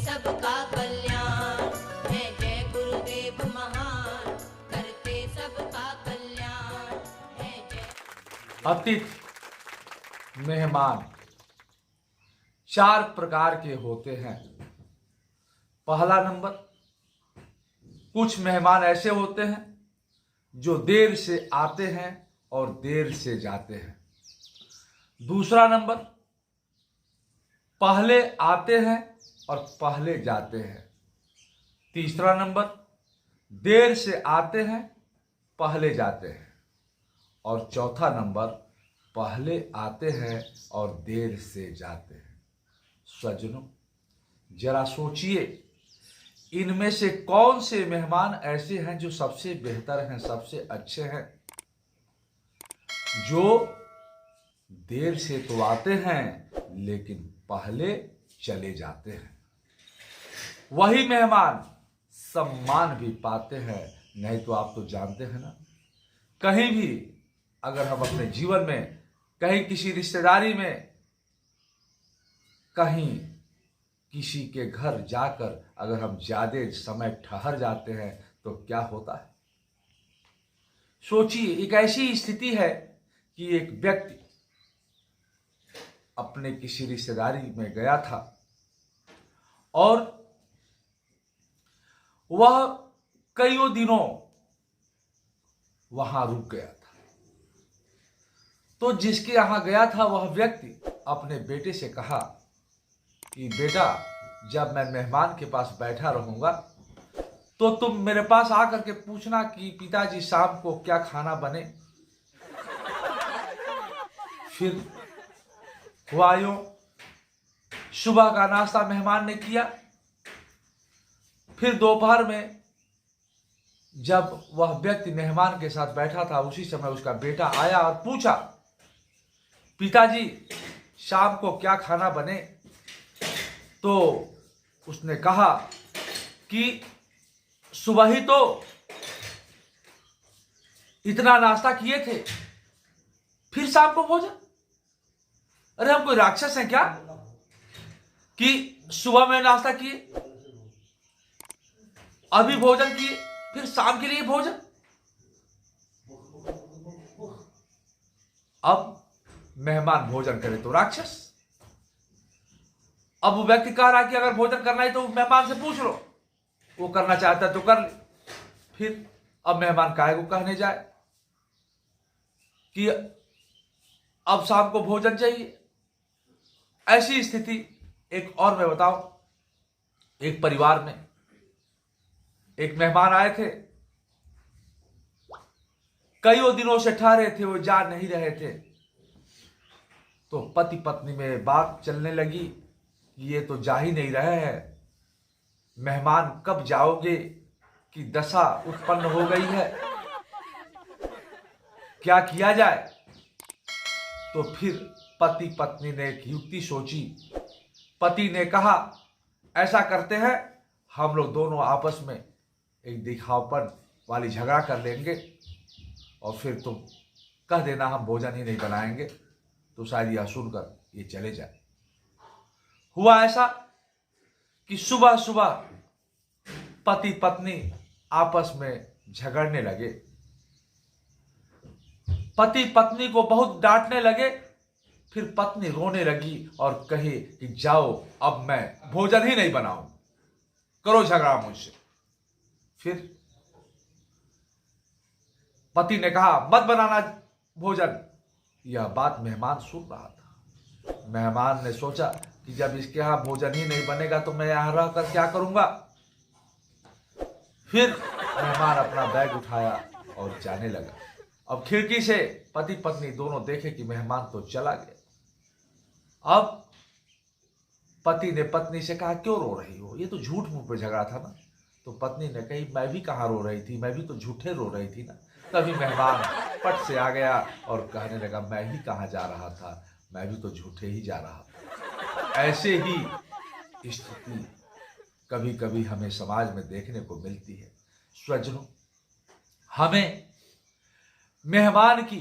सबका कल्याण है। जय गुरुदेव महान, करते सबका कल्याण है। जय। अतिथि मेहमान 4 प्रकार के होते हैं। पहला नंबर, कुछ मेहमान ऐसे होते हैं जो देर से आते हैं और देर से जाते हैं। दूसरा नंबर, पहले आते हैं और पहले जाते हैं। तीसरा नंबर, देर से आते हैं, पहले जाते हैं। और चौथा नंबर, पहले आते हैं और देर से जाते हैं। स्वजनों, जरा सोचिए, इनमें से कौन से मेहमान ऐसे हैं जो सबसे बेहतर हैं, सबसे अच्छे हैं? जो देर से तो आते हैं लेकिन पहले चले जाते हैं। वही मेहमान सम्मान भी पाते हैं। नहीं तो आप तो जानते हैं ना, कहीं भी अगर हम अपने जीवन में कहीं किसी रिश्तेदारी में, कहीं किसी के घर जाकर अगर हम ज्यादा समय ठहर जाते हैं तो क्या होता है? सोचिए, एक ऐसी स्थिति है कि एक व्यक्ति अपने किसी रिश्तेदारी में गया था और वह कईयों दिनों वहां रुक गया था। तो जिसके यहां गया था वह व्यक्ति अपने बेटे से कहा कि बेटा, जब मैं मेहमान के पास बैठा रहूंगा तो तुम मेरे पास आकर के पूछना कि पिताजी शाम को क्या खाना बने। फिर हुआ यूं, सुबह का नाश्ता मेहमान ने किया। फिर दोपहर में जब वह व्यक्ति मेहमान के साथ बैठा था, उसी समय उसका बेटा आया और पूछा, पिताजी शाम को क्या खाना बने? तो उसने कहा कि सुबह ही तो इतना नाश्ता किए थे, फिर शाम को भोजन? अरे हम कोई राक्षस हैं क्या कि सुबह में नाश्ता किए, अभी भोजन किए, फिर शाम के लिए भोजन? अब मेहमान भोजन करे तो राक्षस। अब वो व्यक्ति कह रहा है कि अगर भोजन करना है तो मेहमान से पूछ लो, वो करना चाहता है तो कर ले। फिर अब मेहमान काहे को कहने जाए कि अब शाम को भोजन चाहिए। ऐसी स्थिति एक और मैं बताऊं, एक परिवार में एक मेहमान आए थे, कईयों दिनों से ठहरे थे, वो जा नहीं रहे थे। तो पति पत्नी में बात चलने लगी कि ये तो जा ही नहीं रहे हैं, मेहमान कब जाओगे कि दशा उत्पन्न हो गई है, क्या किया जाए? तो फिर पति पत्नी ने एक युक्ति सोची। पति ने कहा, ऐसा करते हैं, हम लोग दोनों आपस में एक दिखावपन वाली झगड़ा कर लेंगे और फिर तुम कह देना हम भोजन ही नहीं बनाएंगे, तो शायद यह सुनकर ये चले जाए। हुआ ऐसा कि सुबह सुबह पति पत्नी आपस में झगड़ने लगे। पति पत्नी को बहुत डांटने लगे। फिर पत्नी रोने लगी और कहे कि जाओ, अब मैं भोजन ही नहीं बनाऊं, करो झगड़ा मुझसे। फिर पति ने कहा, मत बनाना भोजन। यह बात मेहमान सुन रहा था। मेहमान ने सोचा कि जब इसके यहां भोजन ही नहीं बनेगा तो मैं यहां रहकर क्या करूंगा। फिर मेहमान अपना बैग उठाया और जाने लगा। अब खिड़की से पति पत्नी दोनों देखे कि मेहमान तो चला गया। अब पति ने पत्नी से कहा, क्यों रो रही हो? ये तो झूठ मूठ पे झगड़ा था ना। तो पत्नी ने कही, मैं भी कहाँ रो रही थी, मैं भी तो झूठे रो रही थी ना। तभी मेहमान पट से आ गया और कहने लगा, मैं ही कहाँ जा रहा था, मैं भी तो झूठे ही जा रहा था। ऐसे ही स्थिति कभी कभी हमें समाज में देखने को मिलती है। स्वजनों, हमें मेहमान की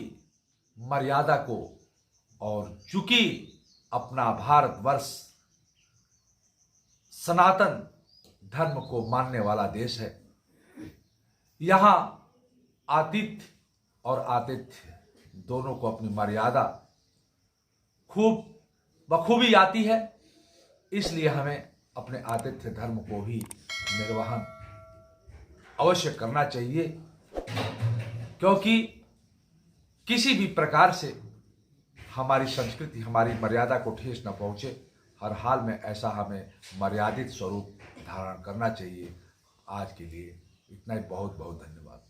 मर्यादा को, और चूंकि अपना भारतवर्ष सनातन धर्म को मानने वाला देश है। यहाँ आतिथ्य और आतिथ्य दोनों को अपनी मर्यादा खूब बखूबी आती है, इसलिए हमें अपने आतिथ्य धर्म को भी निर्वहन अवश्य करना चाहिए, क्योंकि किसी भी प्रकार से हमारी संस्कृति, हमारी मर्यादा को ठेस न पहुंचे। हर हाल में ऐसा हमें मर्यादित स्वरूप धारण करना चाहिए। आज के लिए इतना ही। बहुत बहुत धन्यवाद।